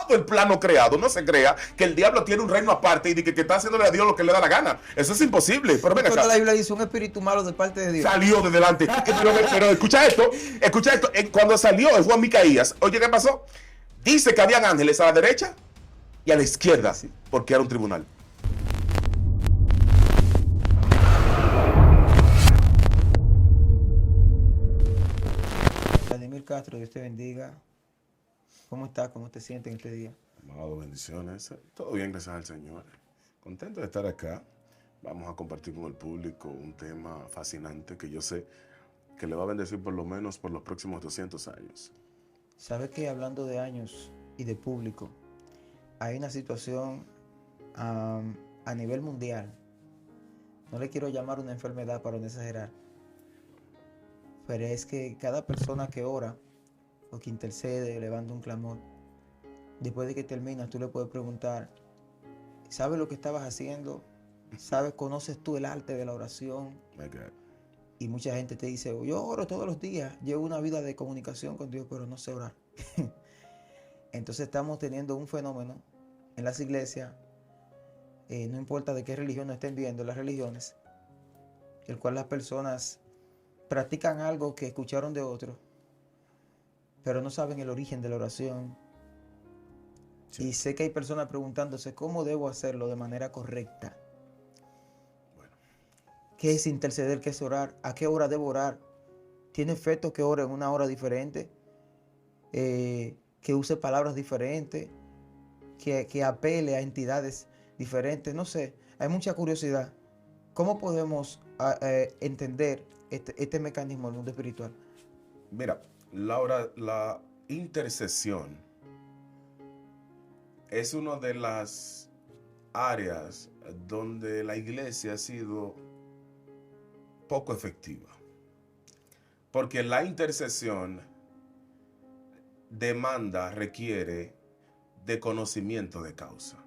todo el plano creado. No se crea que el diablo tiene un reino aparte y que está haciéndole a Dios lo que le da la gana. Eso es imposible. Pero ven acá. Cuando la Biblia dice un espíritu malo de parte de Dios. Salió de delante. Pero escucha esto. Cuando salió el Juan Micaías, oye, ¿qué pasó? Dice que habían ángeles a la derecha y a la izquierda, porque era un tribunal. Vladimir Castro, Dios te bendiga. ¿Cómo estás? ¿Cómo te sientes en este día? Amado, bendiciones. Todo bien, gracias al Señor. Contento de estar acá. Vamos a compartir con el público un tema fascinante que yo sé que le va a bendecir por lo menos por los próximos 200 años. ¿Sabes que hablando de años y de público, hay una situación a nivel mundial? No le quiero llamar una enfermedad para no exagerar, pero es que cada persona que ora o que intercede, levanta un clamor, después de que terminas, tú le puedes preguntar, ¿sabes lo que estabas haciendo? ¿Sabes? ¿Conoces tú el arte de la oración? My God. Y mucha gente te dice, yo oro todos los días, llevo una vida de comunicación con Dios, pero no sé orar. Entonces estamos teniendo un fenómeno en las iglesias, no importa de qué religión estén viendo las religiones, el cual las personas practican algo que escucharon de otros, pero no saben el origen de la oración. Sí. Y sé que hay personas preguntándose cómo debo hacerlo de manera correcta. Bueno. ¿Qué es interceder? ¿Qué es orar? ¿A qué hora debo orar? ¿Tiene efecto que ore en una hora diferente? Que use palabras diferentes, que apele a entidades diferentes. No sé, hay mucha curiosidad. ¿Cómo podemos entender este mecanismo del mundo espiritual? Mira, Laura, la intercesión es una de las áreas donde la iglesia ha sido poco efectiva. Porque la intercesión requiere de conocimiento de causa.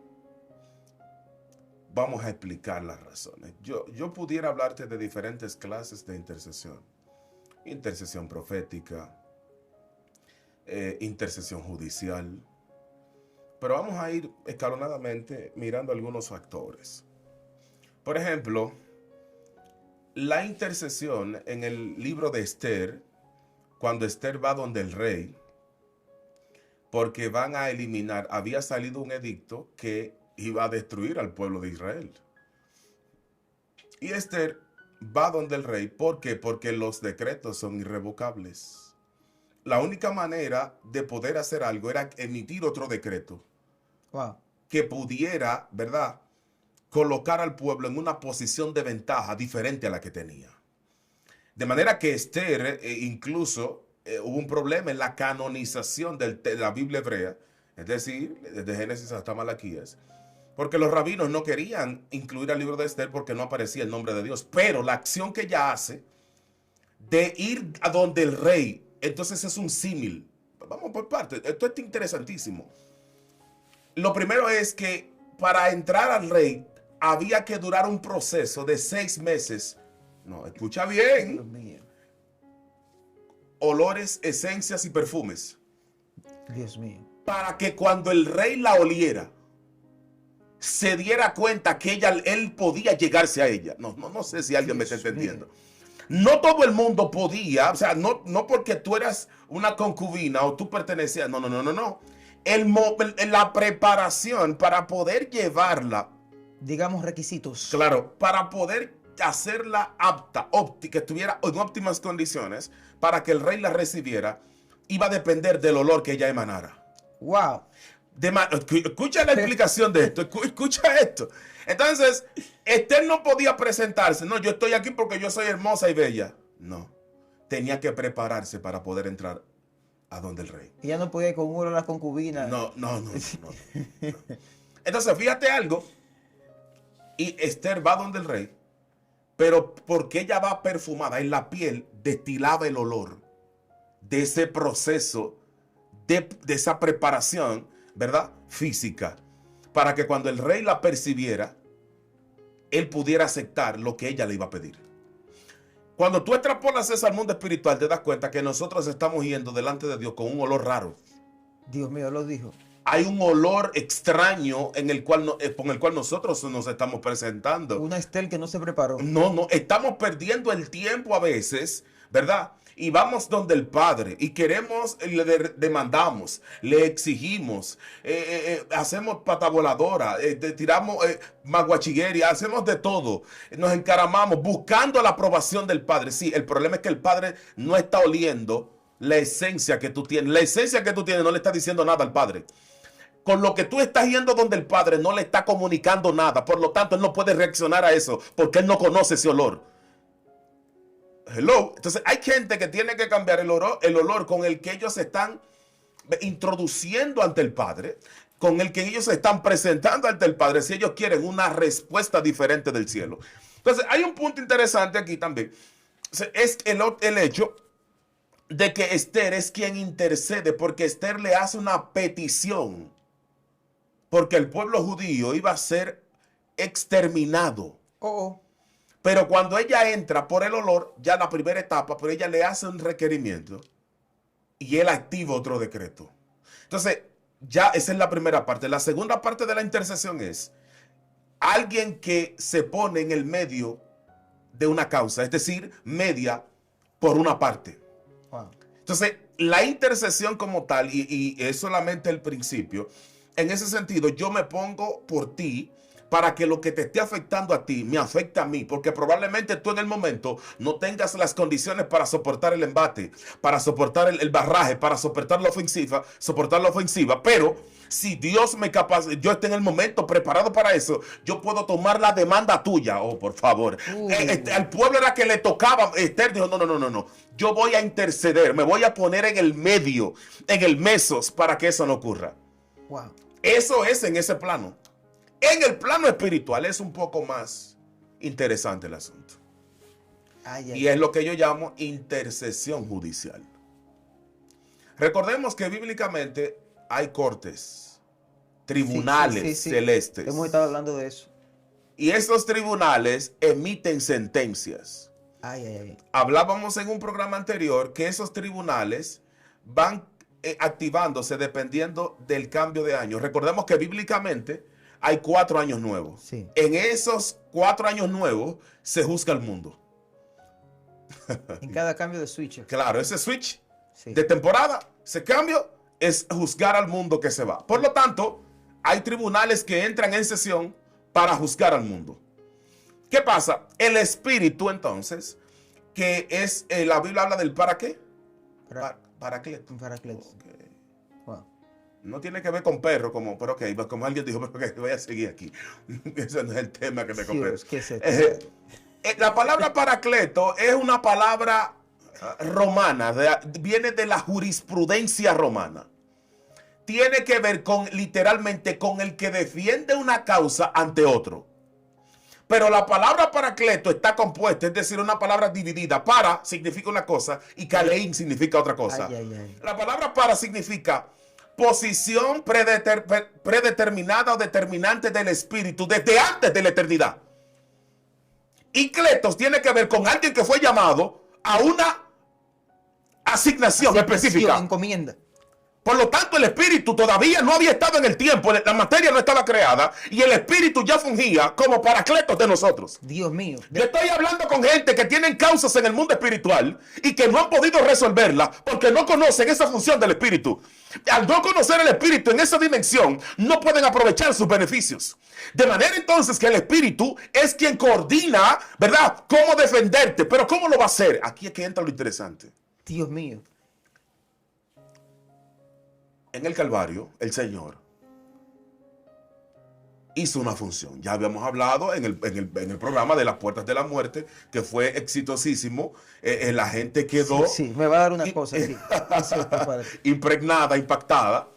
Vamos a explicar las razones. Yo pudiera hablarte de diferentes clases de intercesión. Intercesión profética, intercesión judicial. Pero vamos a ir escalonadamente mirando algunos factores. Por ejemplo, la intercesión en el libro de Esther, cuando Esther va donde el rey, porque van a eliminar, había salido un edicto que iba a destruir al pueblo de Israel. Y Esther va donde el rey, ¿por qué? Porque los decretos son irrevocables. La única manera de poder hacer algo era emitir otro decreto. Wow. Que pudiera, ¿verdad?, colocar al pueblo en una posición de ventaja diferente a la que tenía. De manera que Esther, incluso, hubo un problema en la canonización de la Biblia hebrea, es decir, desde Génesis hasta Malaquías, porque los rabinos no querían incluir al libro de Esther porque no aparecía el nombre de Dios. Pero la acción que ella hace de ir a donde el rey, entonces es un símil. Vamos por partes, esto es interesantísimo. Lo primero es que para entrar al rey había que durar un proceso de 6 meses. No, escucha bien. Dios mío. Olores, esencias y perfumes. Dios mío. Para que cuando el rey la oliera, se diera cuenta que él podía llegarse a ella. No sé si alguien me está entendiendo. No todo el mundo podía, o sea, no porque tú eras una concubina o tú pertenecías, no. La preparación para poder llevarla, digamos requisitos. Claro, para poder hacerla apta, que estuviera en óptimas condiciones para que el rey la recibiera, iba a depender del olor que ella emanara. Wow. Escucha la explicación de esto, escucha esto. Entonces, Esther no podía presentarse, no, yo estoy aquí porque yo soy hermosa y bella. No, tenía que prepararse para poder entrar a donde el rey. Ella no podía ir con uno de las concubinas. No. Entonces, fíjate algo. Y Esther va donde el rey, pero porque ella va perfumada, en la piel destilaba el olor de ese proceso, de esa preparación, ¿verdad?, física, para que cuando el rey la percibiera, él pudiera aceptar lo que ella le iba a pedir. Cuando tú extrapolas eso al mundo espiritual, te das cuenta que nosotros estamos yendo delante de Dios con un olor raro. Dios mío, lo dijo. hay un olor extraño en el cual con el cual nosotros nos estamos presentando. Una Estel que no se preparó. No, estamos perdiendo el tiempo a veces, ¿verdad? Y vamos donde el Padre y queremos, le demandamos, le exigimos, hacemos pata voladora, tiramos maguachiguería, hacemos de todo, nos encaramamos buscando la aprobación del Padre. Sí, el problema es que el Padre no está oliendo la esencia que tú tienes. La esencia que tú tienes no le está diciendo nada al Padre. Con lo que tú estás yendo donde el Padre no le está comunicando nada. Por lo tanto, él no puede reaccionar a eso porque él no conoce ese olor. Hello. Entonces, hay gente que tiene que cambiar el olor con el que ellos se están introduciendo ante el Padre, con el que ellos se están presentando ante el Padre, si ellos quieren una respuesta diferente del cielo. Entonces, hay un punto interesante aquí también. Es el hecho de que Esther es quien intercede, porque Esther le hace una petición, porque el pueblo judío iba a ser exterminado. Pero cuando ella entra por el olor, ya la primera etapa, pero ella le hace un requerimiento y él activa otro decreto. Entonces, ya esa es la primera parte. La segunda parte de la intercesión es alguien que se pone en el medio de una causa, es decir, media por una parte. Wow. Entonces, la intercesión como tal, y es solamente el principio, en ese sentido, yo me pongo por ti para que lo que te esté afectando a ti me afecte a mí, porque probablemente tú en el momento no tengas las condiciones para soportar el embate, para soportar el barraje, para soportar la ofensiva, pero si Dios me capacita, yo esté en el momento preparado para eso, yo puedo tomar la demanda tuya. Oh, por favor. Al pueblo era que le tocaba. Esther dijo, no. Yo voy a interceder, me voy a poner en el medio, en el mesos, para que eso no ocurra. Wow. Eso es en ese plano. En el plano espiritual es un poco más interesante el asunto. Y es lo que yo llamo intercesión judicial. Recordemos que bíblicamente hay cortes, tribunales celestes. Hemos estado hablando de eso. Y esos tribunales emiten sentencias. Hablábamos en un programa anterior que esos tribunales van activándose dependiendo del cambio de año. Recordemos que bíblicamente hay 4 años nuevos. Sí. En esos 4 años nuevos se juzga el mundo. En cada cambio de switch. Claro, ese switch de temporada, ese cambio es juzgar al mundo que se va. Por lo tanto, hay tribunales que entran en sesión para juzgar al mundo. ¿Qué pasa? El espíritu, entonces, que es, la Biblia habla del ¿para qué? Paracleto. Okay. Wow. No tiene que ver con perro, pero como alguien dijo, pero voy a seguir aquí. Ese no es el tema que me compete. La palabra paracleto es una palabra romana, viene de la jurisprudencia romana. Tiene que ver literalmente con el que defiende una causa ante otro. Pero la palabra paracleto está compuesta, es decir, una palabra dividida. Para significa una cosa y kalein significa otra cosa. La palabra para significa posición predeterminada o determinante del espíritu desde antes de la eternidad. Y kletos tiene que ver con alguien que fue llamado a una asignación específica. Encomienda. Por lo tanto, el espíritu todavía no había estado en el tiempo, la materia no estaba creada y el espíritu ya fungía como paracletos de nosotros. Dios mío. Yo estoy hablando con gente que tienen causas en el mundo espiritual y que no han podido resolverla porque no conocen esa función del espíritu. Al no conocer el espíritu en esa dimensión, no pueden aprovechar sus beneficios. De manera entonces que el espíritu es quien coordina, ¿verdad?, cómo defenderte. Pero ¿cómo lo va a hacer? Aquí es que entra lo interesante. Dios mío. En el Calvario, el Señor hizo una función. Ya habíamos hablado en el programa de las puertas de la muerte, que fue exitosísimo. La gente quedó... Sí, me va a dar una cosa. impregnada, impactada.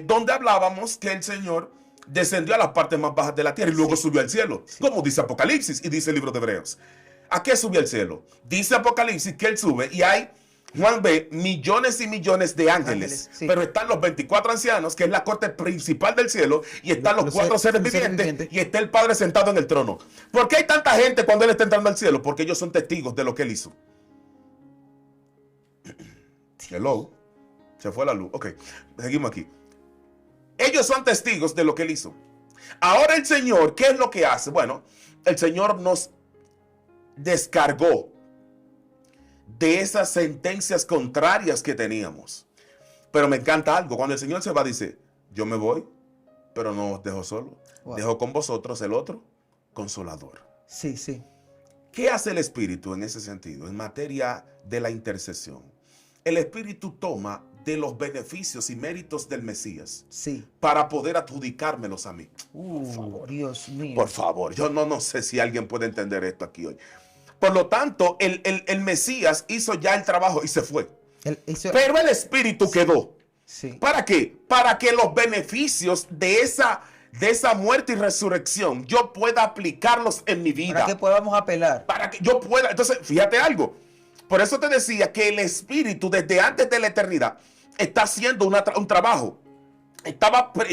Donde hablábamos que el Señor descendió a las partes más bajas de la tierra y luego subió al cielo. Como dice Apocalipsis y dice el libro de Hebreos. ¿A qué subió al cielo? Dice Apocalipsis que él sube y hay... Juan ve millones y millones de ángeles, pero están los 24 ancianos, que es la corte principal del cielo, y están los 4 seres vivientes, y está el Padre sentado en el trono. ¿Por qué hay tanta gente cuando Él está entrando al cielo? Porque ellos son testigos de lo que Él hizo. Hello. Se fue la luz. Ok, seguimos aquí. Ellos son testigos de lo que él hizo. Ahora el Señor, ¿qué es lo que hace? Bueno, el Señor nos descargó de esas sentencias contrarias que teníamos. Pero me encanta algo. Cuando el Señor se va, dice, yo me voy, pero no os dejo solo. Wow. Dejo con vosotros el otro consolador. Sí, sí. ¿Qué hace el Espíritu en ese sentido? En materia de la intercesión. El Espíritu toma de los beneficios y méritos del Mesías Sí. para poder adjudicármelos a mí. Dios mío. Por favor, yo no sé si alguien puede entender esto aquí hoy. Por lo tanto, el Mesías hizo ya el trabajo y se fue. Pero el Espíritu quedó. Sí. ¿Para qué? Para que los beneficios de esa muerte y resurrección yo pueda aplicarlos en mi vida. Para que podamos apelar. Para que yo pueda. Entonces, fíjate algo. Por eso te decía que el Espíritu desde antes de la eternidad está haciendo un trabajo.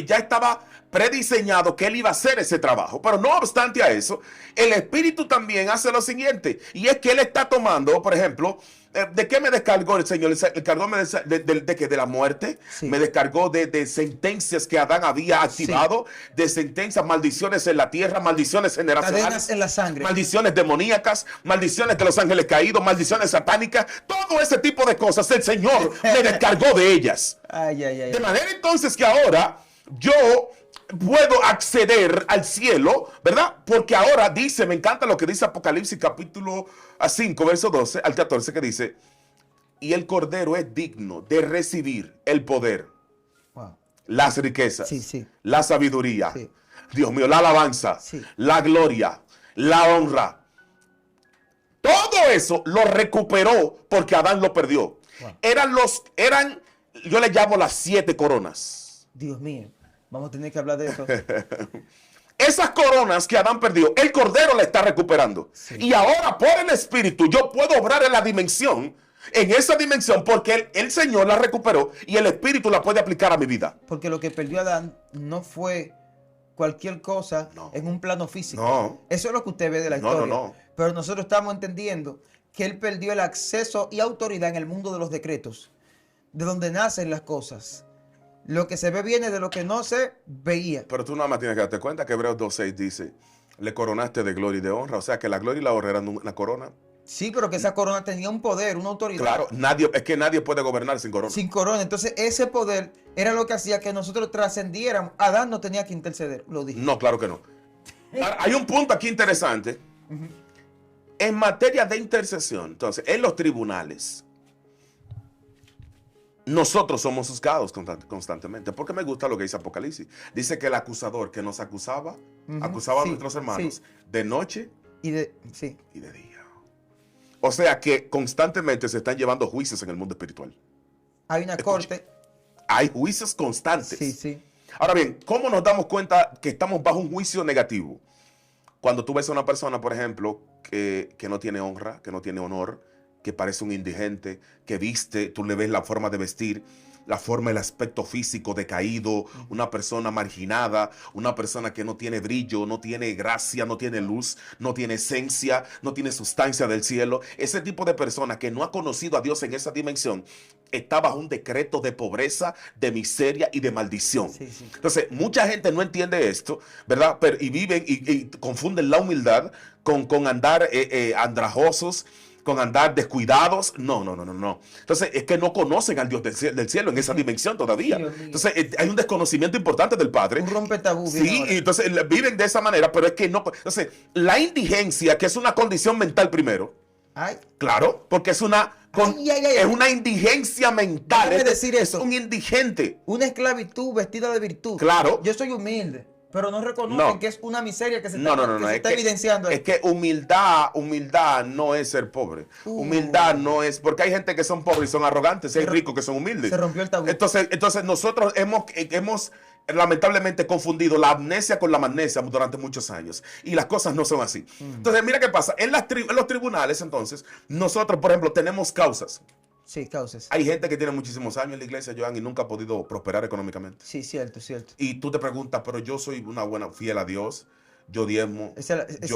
Ya estaba prediseñado que él iba a hacer ese trabajo. Pero no obstante a eso, el Espíritu también hace lo siguiente. Y es que él está tomando, por ejemplo, ¿de qué me descargó el Señor? ¿De la muerte? Sí. Me descargó de sentencias que Adán había activado, sí. De sentencias, maldiciones en la tierra, maldiciones generacionales. Cadenas en la sangre. Maldiciones demoníacas, maldiciones de los ángeles caídos, maldiciones satánicas. Todo ese tipo de cosas el Señor me descargó de ellas. Ay, ay, ay. De manera entonces que ahora yo puedo acceder al cielo, ¿verdad? Porque ahora dice, me encanta lo que dice Apocalipsis capítulo 5, verso 12 al 14, que dice, y el Cordero es digno de recibir el poder, Wow. las riquezas, Sí, sí. la sabiduría, Sí. Dios mío, la alabanza, Sí. la gloria, la honra. Todo eso lo recuperó porque Adán lo perdió. Wow. Eran, yo le llamo las 7 coronas. Dios mío. Vamos a tener que hablar de eso. Esas coronas que Adán perdió, el Cordero la está recuperando. Sí. Y ahora por el Espíritu yo puedo obrar en la dimensión, en esa dimensión, porque el Señor la recuperó y el Espíritu la puede aplicar a mi vida. Porque lo que perdió Adán no fue cualquier cosa No. en un plano físico. No. Eso es lo que usted ve de la No, historia. no. Pero nosotros estamos entendiendo que él perdió el acceso y autoridad en el mundo de los decretos, de donde nacen las cosas. Lo que se ve viene de lo que no se veía. Pero tú nada más tienes que darte cuenta que Hebreos 2.6 dice, le coronaste de gloria y de honra. O sea que la gloria y la honra eran una corona. Sí, pero que esa corona tenía un poder, una autoridad. Claro, es que nadie puede gobernar sin corona. Sin corona. Entonces ese poder era lo que hacía que nosotros trascendiéramos. Adán no tenía que interceder, lo dije. No, claro que no. Ahora, hay un punto aquí interesante. En materia de intercesión, entonces, en los tribunales, nosotros somos juzgados constantemente. Porque me gusta lo que dice Apocalipsis. Dice que el acusador que nos acusaba, acusaba a Sí, nuestros hermanos sí. de noche Sí. y de día. O sea que constantemente se están llevando juicios en el mundo espiritual. Hay una corte. Hay juicios constantes. Sí, sí. Ahora bien, ¿cómo nos damos cuenta que estamos bajo un juicio negativo? Cuando tú ves a una persona, por ejemplo, que no tiene honra, que no tiene honor, que parece un indigente, que viste, tú le ves la forma de vestir, la forma, el aspecto físico decaído, una persona marginada, una persona que no tiene brillo, no tiene gracia, no tiene luz, no tiene esencia, no tiene sustancia del cielo. Ese tipo de persona que no ha conocido a Dios en esa dimensión está bajo un decreto de pobreza, de miseria y de maldición. Sí, sí. Entonces, mucha gente no entiende esto, ¿verdad? Y viven y confunden la humildad con andar andrajosos, con andar descuidados. No. Entonces, es que no conocen al Dios del cielo en esa dimensión todavía. Dios mío. Entonces, hay un desconocimiento importante del Padre. Un rompetabú. viene Sí, ahora. y entonces viven de esa manera, pero es que no. Entonces, la indigencia, que es una condición mental primero, Ay, claro, porque es una es una indigencia mental. Déjame decir Es eso. un indigente. una esclavitud vestida de virtud. Claro. Yo soy humilde, pero no reconocen No. que es una miseria que se No, está, que se es está que, evidenciando. es que humildad no es ser pobre. Humildad no es, porque hay gente que son pobres y son arrogantes, y hay ricos que son humildes. Se rompió el tabú. Entonces nosotros hemos lamentablemente confundido la amnesia con la magnesia durante muchos años. Y las cosas no son así. Entonces, mira qué pasa. En los tribunales, entonces, nosotros, por ejemplo, tenemos causas. Sí, causas. Hay gente que tiene muchísimos años en la iglesia, Joan, y nunca ha podido prosperar económicamente. Sí, cierto, cierto. Y tú te preguntas, pero yo soy una buena, fiel a Dios. yo diezmo. Esa es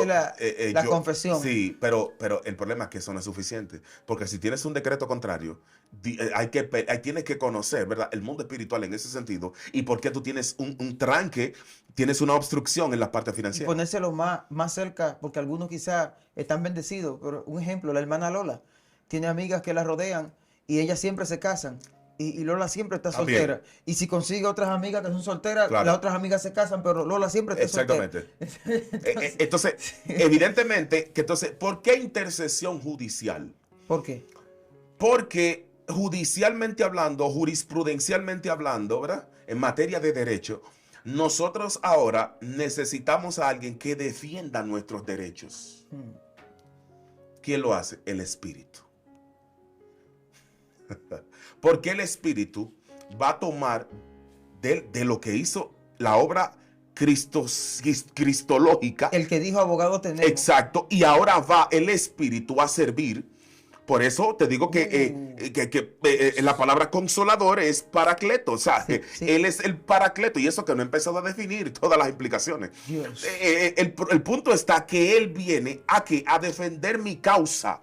la confesión. Sí, pero el problema es que eso no es suficiente. Porque si tienes un decreto contrario, tienes que conocer, ¿verdad?, el mundo espiritual en ese sentido y por qué tú tienes un tranque, tienes una obstrucción en la parte Y financiera. ponérselo más cerca, porque algunos quizás están bendecidos. Pero un ejemplo, la hermana Lola tiene amigas que la rodean y ellas siempre se casan. Y Lola siempre está También. soltera. Y si consigue otras amigas que son solteras, Claro. las otras amigas se casan, pero Lola siempre está soltera. Exactamente. Entonces, evidentemente, ¿por qué intercesión judicial? ¿Por qué? Porque judicialmente hablando, jurisprudencialmente hablando, ¿verdad?, en materia de derecho, nosotros ahora necesitamos a alguien que defienda nuestros derechos. ¿Quién lo hace? El Espíritu. Porque el Espíritu va a tomar de lo que hizo la obra cristológica. El que dijo abogado tenemos. Exacto. Y ahora va el Espíritu a servir. Por eso te digo que la palabra consolador es paracleto. O sea, Sí. Él es el paracleto. Y eso que no he empezado a definir todas las implicaciones. Dios. El punto está que Él viene a defender mi causa.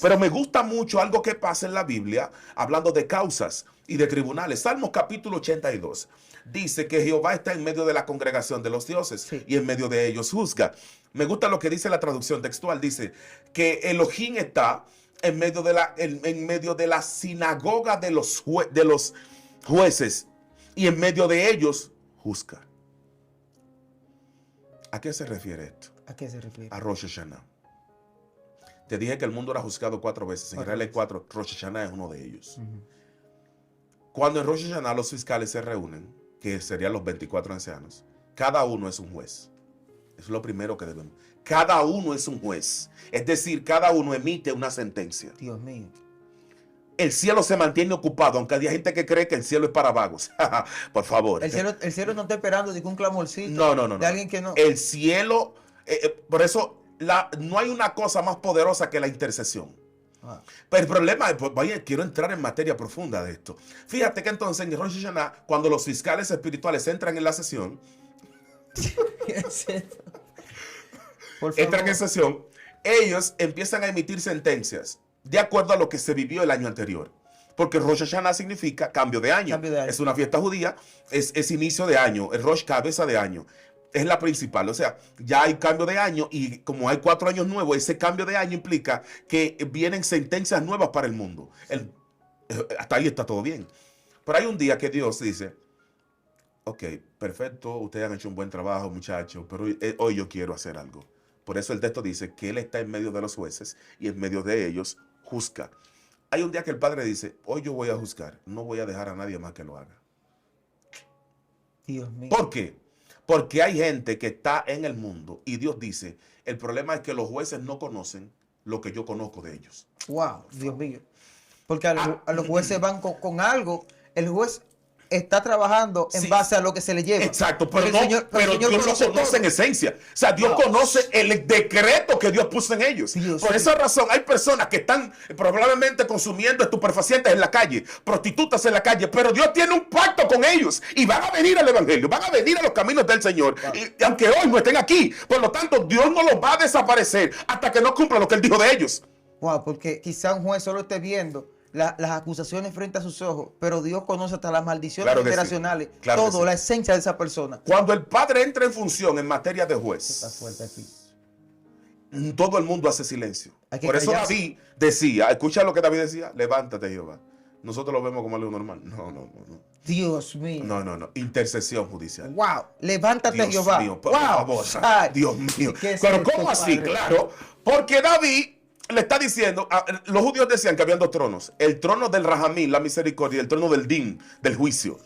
Pero me gusta mucho algo que pasa en la Biblia, hablando de causas y de tribunales. Salmos capítulo 82 dice que Jehová está en medio de la congregación de los dioses, Sí. y en medio de ellos juzga. Me gusta lo que dice la traducción textual. Dice que Elohim está en medio de la sinagoga de los jueces, y en medio de ellos juzga. ¿A qué se refiere esto? ¿A qué se refiere? A Rosh Hashanah. Te dije que el mundo era juzgado 4 veces. En Israel hay 4. Rosh Hashanah es uno de ellos. Cuando en Rosh Hashanah los fiscales se reúnen, que serían los 24 ancianos, cada uno es un juez. Eso es lo primero que debemos. Cada uno es un juez. Es decir, cada uno emite una sentencia. Dios mío. El cielo se mantiene ocupado, aunque hay gente que cree que el cielo es para vagos. Por favor. El cielo no está esperando ningún clamorcito No. de alguien que no. El cielo, por eso no hay una cosa más poderosa que la intercesión. Pero el problema es, pues, vaya, quiero entrar en materia profunda de esto. Fíjate que entonces en Rosh Hashanah, cuando los fiscales espirituales entran en la sesión, entran en sesión, ellos empiezan a emitir sentencias de acuerdo a lo que se vivió el año anterior. Porque Rosh Hashanah significa cambio de año. Es una fiesta judía, es inicio de año, el Rosh, cabeza de año. Es la principal, o sea, ya hay cambio de año y como hay 4 años nuevos, ese cambio de año implica que vienen sentencias nuevas para el mundo. Hasta ahí está todo bien. Pero hay un día que Dios dice, ok, perfecto, ustedes han hecho un buen trabajo, muchachos, pero hoy yo quiero hacer algo. Por eso el texto dice que Él está en medio de los jueces y en medio de ellos juzga. Hay un día que el Padre dice, hoy yo voy a juzgar, no voy a dejar a nadie más que lo haga. Dios mío. ¿Por qué? Porque hay gente que está en el mundo y Dios dice, el problema es que los jueces no conocen lo que yo conozco de ellos. Wow, Dios mío. Porque a los jueces van con algo. El juez está trabajando en base a lo que se le lleva. Exacto, pero Dios no conoce en esencia. O sea, Dios conoce el decreto que Dios puso en ellos. Por esa razón hay personas que están probablemente consumiendo estupefacientes en la calle, prostitutas en la calle, pero Dios tiene un pacto con ellos y van a venir al evangelio, van a venir a los caminos del Señor. Y aunque hoy no estén aquí, por lo tanto Dios no los va a desaparecer hasta que no cumpla lo que Él dijo de ellos. Wow, porque quizá un juez solo esté viendo las acusaciones frente a sus ojos, pero Dios conoce hasta las maldiciones generacionales, todo, la esencia de esa persona. Cuando el Padre entra en función en materia de juez, todo el mundo hace silencio. Por eso David decía, escucha lo que David decía, levántate, Jehová. Nosotros lo vemos como algo normal. No. Dios mío. No. Intercesión judicial. Wow. Levántate, Dios Jehová. Mío, por favor. Dios mío. Pero ¿cómo así? Padre? Claro. Porque David le está diciendo, los judíos decían que habían 2 tronos. El trono del Rahamín, la misericordia, y el trono del Din, del juicio.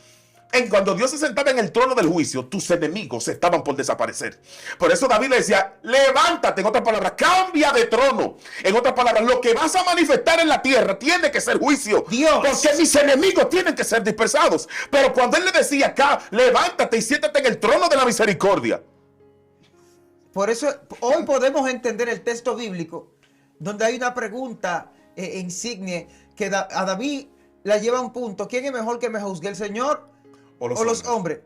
Cuando Dios se sentaba en el trono del juicio, tus enemigos estaban por desaparecer. Por eso David le decía, levántate, en otras palabras, cambia de trono. En otras palabras, lo que vas a manifestar en la tierra tiene que ser juicio. Dios. Porque mis enemigos tienen que ser dispersados. Pero cuando él le decía acá, levántate y siéntate en el trono de la misericordia. Por eso hoy podemos entender el texto bíblico, donde hay una pregunta insigne que a David la lleva a un punto. ¿Quién es mejor que me juzgue, el Señor o los hombres?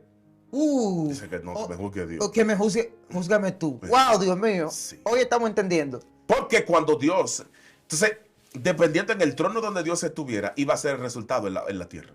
Dice que no, que me juzgue Dios. O que me juzgue, júzgame tú. Wow, Dios mío. Sí. Hoy estamos entendiendo. Porque cuando Dios, entonces, dependiendo en el trono donde Dios estuviera, iba a ser el resultado en la tierra.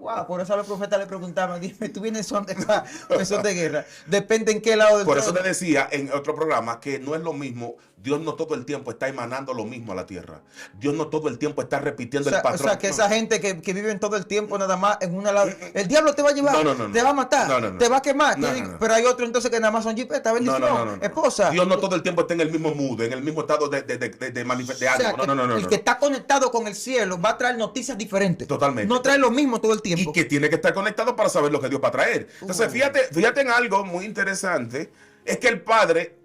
Wow, por eso a los profetas le preguntaban, dime, ¿tú vienes son de paz o son de guerra? Depende en qué lado del Por eso trono. te decía en otro programa que no es lo mismo, Dios no todo el tiempo está emanando lo mismo a la tierra. Dios no todo el tiempo está repitiendo el patrón. O sea, que No. esa gente que vive todo el tiempo nada más en una lado. El diablo te va a llevar, No. te va a matar, No. te va a quemar. No. Pero hay otro entonces que nada más son jipetas, bendición, esposa. Dios no todo el tiempo está en el mismo mood, en el mismo estado de manifestación. O sea, el que está conectado con el cielo va a traer noticias diferentes. Totalmente. No trae lo mismo todo el tiempo. Y que tiene que estar conectado para saber lo que Dios va a traer. Entonces, fíjate en algo muy interesante. Es que el padre,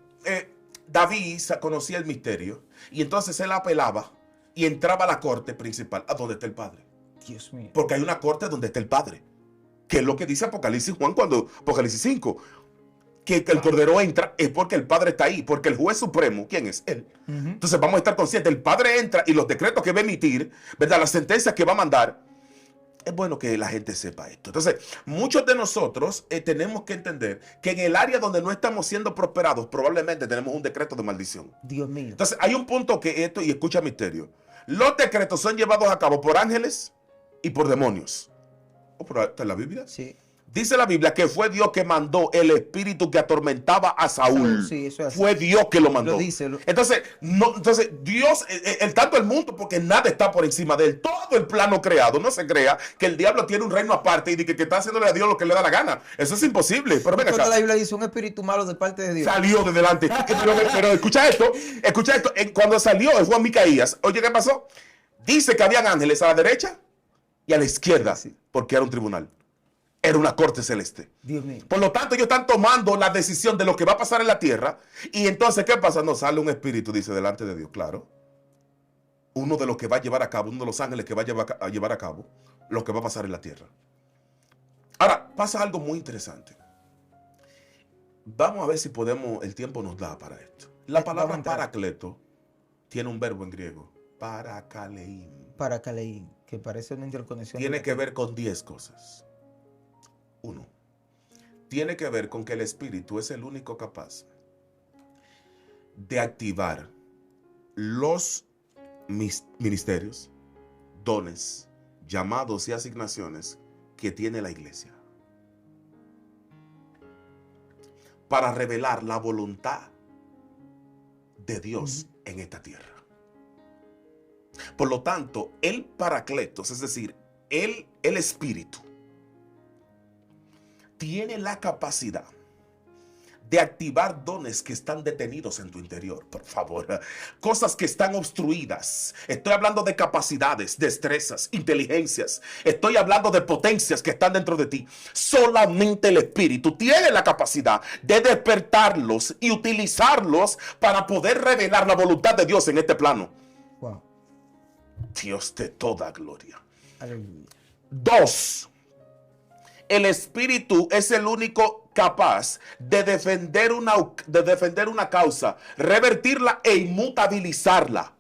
David, conocía el misterio. Y entonces él apelaba y entraba a la corte principal, a donde está el padre. Dios mío. Porque hay una corte donde está el padre. Que es lo que dice Apocalipsis Juan Apocalipsis 5. Que el Cordero entra es porque el padre está ahí. Porque el juez supremo, ¿quién es? Él. Entonces vamos a estar conscientes. El padre entra y los decretos que va a emitir, ¿verdad? Las sentencias que va a mandar. Es bueno que la gente sepa esto. Entonces, muchos de nosotros tenemos que entender que en el área donde no estamos siendo prosperados, probablemente tenemos un decreto de maldición. Dios mío. Entonces, hay un punto que esto, y escucha misterio. Los decretos son llevados a cabo por ángeles y por demonios. ¿Está en la Biblia? Sí. Dice la Biblia que fue Dios que mandó el espíritu que atormentaba a Saúl. Sí, eso es así. Fue Dios que lo mandó. Lo dice. Entonces, Dios, tanto el mundo, porque nada está por encima de él. Todo el plano creado, no se crea que el diablo tiene un reino aparte y que está haciéndole a Dios lo que le da la gana. Eso es imposible. Pero venga acá. La Biblia dice un espíritu malo de parte de Dios. Salió de delante. Pero escucha esto. Cuando salió el Juan Micaías, oye, ¿qué pasó? Dice que habían ángeles a la derecha y a la izquierda, Sí. porque era un tribunal. Era una corte celeste. Dios mío. Por lo tanto, ellos están tomando la decisión de lo que va a pasar en la tierra. Y entonces, ¿qué pasa? No sale un espíritu, dice, delante de Dios. Claro. Uno de los que va a llevar a cabo, uno de los ángeles que va a llevar a cabo lo que va a pasar en la tierra. Ahora, pasa algo muy interesante. Vamos a ver si podemos, el tiempo nos da para esto. La palabra paracleto tiene un verbo en griego. Parakaleim. Paracaleim, que parece una interconexión. Tiene que ver con 10 cosas. 1. Tiene que ver con que el Espíritu es el único capaz de activar los ministerios, dones, llamados y asignaciones que tiene la iglesia para revelar la voluntad de Dios en esta tierra. Por lo tanto, el Paracletos, es decir, el Espíritu, tiene la capacidad de activar dones que están detenidos en tu interior, por favor. Cosas que están obstruidas. Estoy hablando de capacidades, destrezas, inteligencias. Estoy hablando de potencias que están dentro de ti. Solamente el Espíritu tiene la capacidad de despertarlos y utilizarlos para poder revelar la voluntad de Dios en este plano. Wow. Dios de toda gloria. Aleluya. 2. El Espíritu es el único capaz de defender una causa, revertirla e inmutabilizarla.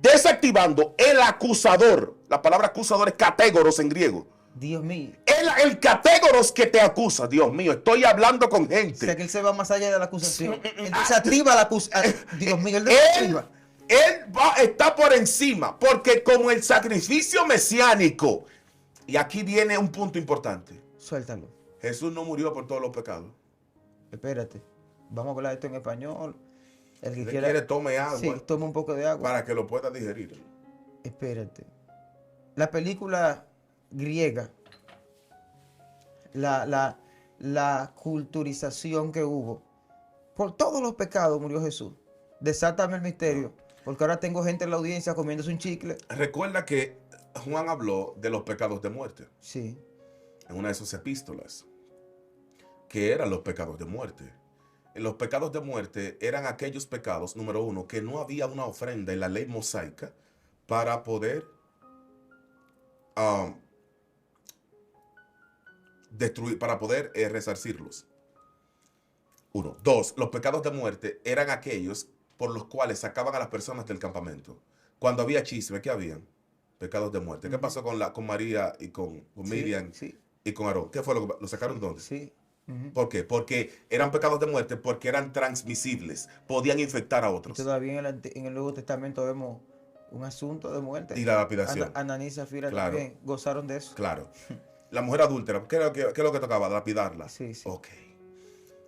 Desactivando el acusador. La palabra acusador es catégoros en griego. Dios mío. El catégoros que te acusa. Dios mío, estoy hablando con gente. O sea, que él se va más allá de la acusación. Él desactiva la acusación. Dios mío, él desactiva. Él está por encima, porque como el sacrificio mesiánico, y aquí viene un punto importante. Suéltalo. Jesús no murió por todos los pecados. Espérate. Vamos a hablar esto en español. El que quiere tome agua. Sí, tome un poco de agua. Para que lo pueda digerir. Espérate. La película griega, la culturización que hubo, por todos los pecados murió Jesús. Desátame el misterio. Porque ahora tengo gente en la audiencia comiéndose un chicle. Recuerda que Juan habló de los pecados de muerte. Sí. En una de sus epístolas. Que eran los pecados de muerte. Los pecados de muerte eran aquellos pecados, número 1, que no había una ofrenda en la ley mosaica para poder destruir, para poder resarcirlos. 1. 2. Los pecados de muerte eran aquellos por los cuales sacaban a las personas del campamento. Cuando había chisme, ¿qué habían? Pecados de muerte. ¿Qué pasó con María y con Miriam Sí, y con Aarón? ¿Qué fue lo sacaron de dónde? sí. ¿Por qué? Porque eran pecados de muerte, porque eran transmisibles, podían infectar a Y otros. todavía en el Nuevo Testamento vemos un asunto de muerte. Y la lapidación. Ananí y Zafira Claro. también gozaron de eso. Claro. La mujer adúltera, ¿qué es lo que tocaba? Lapidarla. Sí, sí. Ok.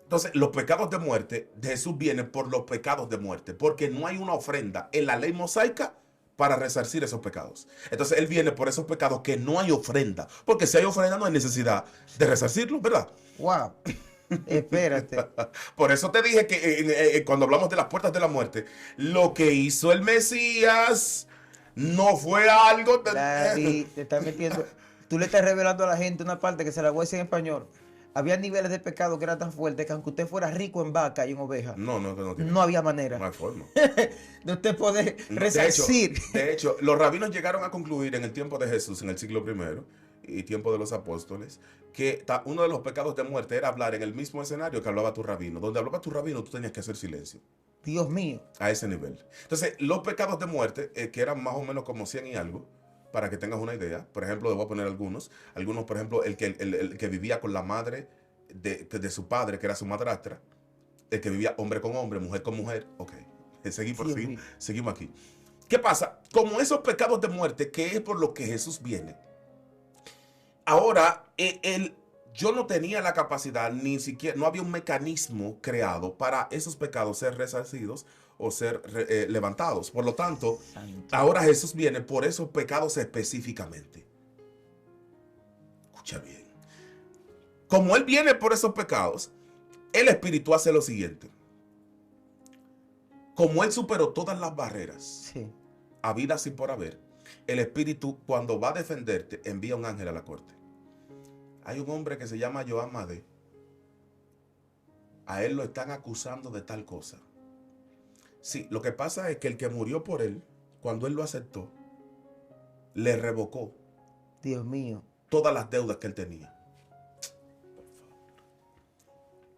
Entonces, los pecados de muerte, de Jesús vienen por los pecados de muerte, porque no hay una ofrenda en la ley mosaica para resarcir esos pecados. Entonces, Él viene por esos pecados que no hay ofrenda, porque si hay ofrenda no hay necesidad de resarcirlos, ¿verdad? Wow. Espérate. Por eso te dije que cuando hablamos de las puertas de la muerte, lo que hizo el Mesías no fue algo... Y te estás metiendo. Tú le estás revelando a la gente una parte que se la voy a decir en español. Había niveles de pecado que eran tan fuertes que aunque usted fuera rico en vaca y en oveja, No tiene. no había manera No hay forma. de usted poder De resarcir. hecho, los rabinos llegaron a concluir en el tiempo de Jesús, en el siglo I y tiempo de los apóstoles, que uno de los pecados de muerte era hablar en el mismo escenario que hablaba tu rabino. Donde hablaba tu rabino, tú tenías que hacer silencio. Dios mío. A ese nivel. Entonces, los pecados de muerte, que eran más o menos como 100 y algo, para que tengas una idea. Por ejemplo, le voy a poner algunos. Algunos, por ejemplo, el que vivía con la madre de su padre, que era su madrastra. El que vivía hombre con hombre, mujer con mujer. Ok, seguimos aquí. ¿Qué pasa? Como esos pecados de muerte, que es por lo que Jesús viene. Ahora, yo no tenía la capacidad, ni siquiera, no había un mecanismo creado para esos pecados ser resarcidos o ser levantados. Por lo tanto, ahora Jesús viene por esos pecados específicamente. Escucha bien. Como Él viene por esos pecados, el Espíritu hace lo siguiente. Como Él superó todas las barreras, Sí. habidas y por haber, el Espíritu, cuando va a defenderte, envía un ángel a la corte. Hay un hombre que se llama Joan Madé. A él lo están acusando de tal cosa. Sí, lo que pasa es que el que murió por él, cuando él lo aceptó, le revocó Dios mío. todas las deudas que él tenía.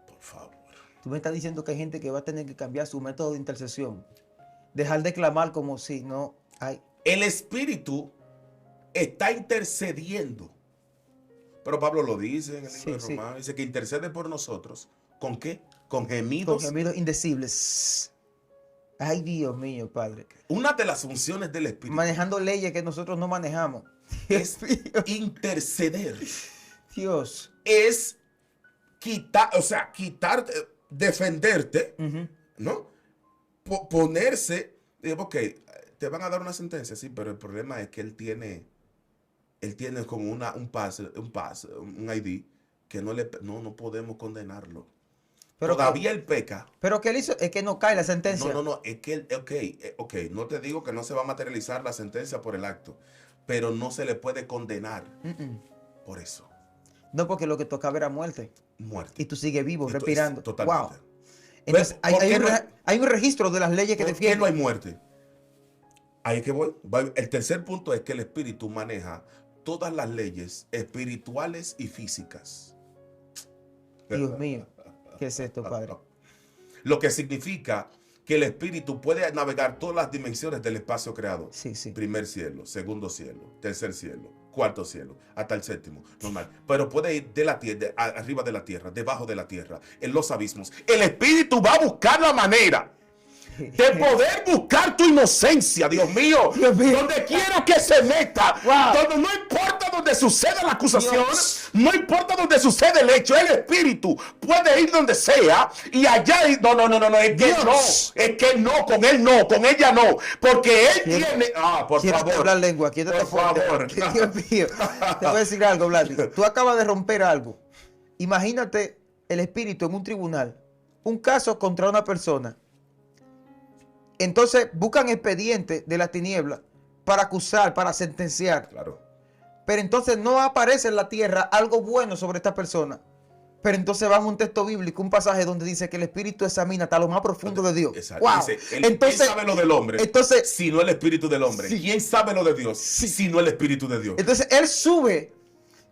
Por favor. Tú me estás diciendo que hay gente que va a tener que cambiar su método de intercesión. Dejar de clamar como si no hay. El Espíritu está intercediendo. Pero Pablo lo dice en el libro de Romanos. Dice que intercede por nosotros. ¿Con qué? Con gemidos. Con gemidos indecibles. Ay, Dios mío, Padre. Una de las funciones del Espíritu Manejando leyes que nosotros no manejamos. es interceder. Dios. Es quitar, defenderte, ¿no? Ponerse, ok, te van a dar una sentencia, sí, pero el problema es que él tiene como un ID que no podemos condenarlo. Pero todavía él peca. Pero que él hizo es que no cae la sentencia. No, es que él, no te digo que no se va a materializar la sentencia por el acto, pero no se le puede condenar por eso. No, porque lo que tocaba era muerte. Muerte. Y tú sigues vivo, respirando. Totalmente. Wow. Entonces, hay un registro de las leyes que defienden. ¿Por qué no hay muerte? Ahí es que voy. El tercer punto es que el Espíritu maneja todas las leyes espirituales y físicas. Dios mío, ¿qué es esto, Padre? Lo que significa que el Espíritu puede navegar todas las dimensiones del espacio creado. Sí. Primer cielo, segundo cielo, tercer cielo, cuarto cielo, hasta el séptimo, normal. Pero puede ir de la tierra, arriba de la tierra, debajo de la tierra, en los abismos. El Espíritu va a buscar la manera de poder buscar tu inocencia, Dios mío. Donde quiera que se meta, donde no importa donde suceda la acusación, no importa donde sucede el hecho, el Espíritu puede ir donde sea y allá no, es que no, con él no, con ella no, porque él tiene, por favor, hablar lengua, por favor. Dios mío, te voy a decir algo, Vladi. Tú acabas de romper algo. Imagínate el Espíritu en un tribunal, un caso contra una persona. Entonces buscan expedientes de la tiniebla para acusar, para sentenciar. Claro. Pero entonces no aparece en la tierra algo bueno sobre esta persona. Pero entonces vamos a un texto bíblico, un pasaje donde dice que el Espíritu examina hasta lo más profundo de Dios. Exacto. Wow. Dice, Entonces, ¿quién sabe lo del hombre? Entonces, si no el Espíritu del hombre. Sí. ¿Quién sabe lo de Dios? Si no el Espíritu de Dios. Entonces Él sube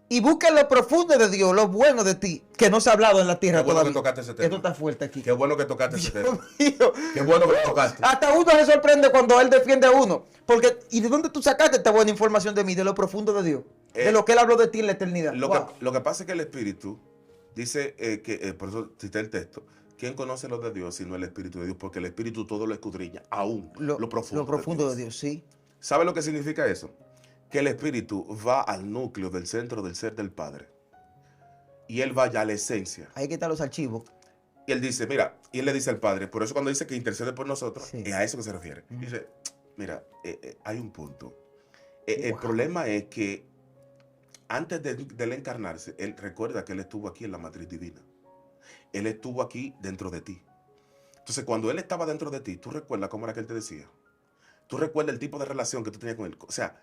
y busca lo profundo de Dios, lo bueno de ti, que no se ha hablado en la tierra Qué bueno todavía. que tocaste ese tema. Esto está fuerte aquí. Qué bueno que tocaste ese tema. Dios mío. Qué bueno que lo tocaste. Hasta uno se sorprende cuando él defiende a uno. Porque, ¿y de dónde tú sacaste esta buena información de mí? De lo profundo de Dios. De lo que él habló de ti en la eternidad. Wow. Lo que pasa es que el Espíritu dice por eso cité el texto, ¿quién conoce lo de Dios sino el Espíritu de Dios? Porque el Espíritu todo lo escudriña, aún lo profundo de Dios, sí. ¿Sabe lo que significa eso? Que el Espíritu va al núcleo del centro del ser del Padre. Y él vaya a la esencia. Ahí que están los archivos. Y él dice, mira, y él le dice al Padre, por eso cuando dice que intercede por nosotros, Sí. es a eso que se refiere. Dice, mira, hay un punto. Wow. El problema es que antes de él encarnarse, él recuerda que él estuvo aquí en la matriz divina. Él estuvo aquí dentro de ti. Entonces, cuando él estaba dentro de ti, ¿tú recuerdas cómo era que él te decía? ¿Tú recuerdas el tipo de relación que tú tenías con él? O sea,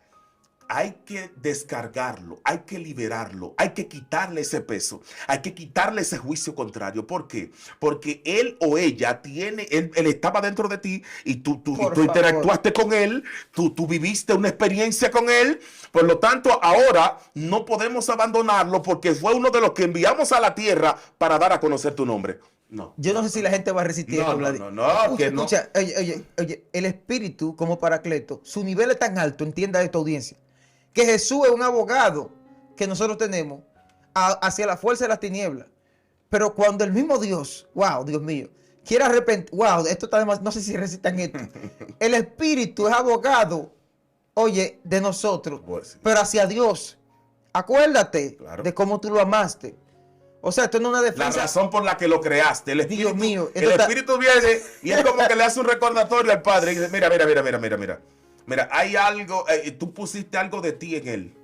hay que descargarlo, hay que liberarlo, hay que quitarle ese peso, hay que quitarle ese juicio contrario. ¿Por qué? Porque él o ella él estaba dentro de ti y tú interactuaste con él, tú viviste una experiencia con él. Por lo tanto, ahora no podemos abandonarlo porque fue uno de los que enviamos a la tierra para dar a conocer tu nombre. No. Yo no sé si la gente va a resistir. Escucha, oye, el Espíritu como Paracleto, su nivel es tan alto, entienda de tu audiencia, que Jesús es un abogado que nosotros tenemos hacia la fuerza de las tinieblas. Pero cuando el mismo Dios, wow, Dios mío, quiere arrepentir, wow, esto está demasiado, no sé si resistan esto. El Espíritu es abogado, oye, de nosotros, Pues sí. pero hacia Dios. Acuérdate Claro. de cómo tú lo amaste. O sea, esto no es una defensa. La razón por la que lo creaste. El Espíritu, Dios mío, el Espíritu viene y es como que le hace un recordatorio al Padre y dice, mira. Mira, hay algo, tú pusiste algo de ti en él.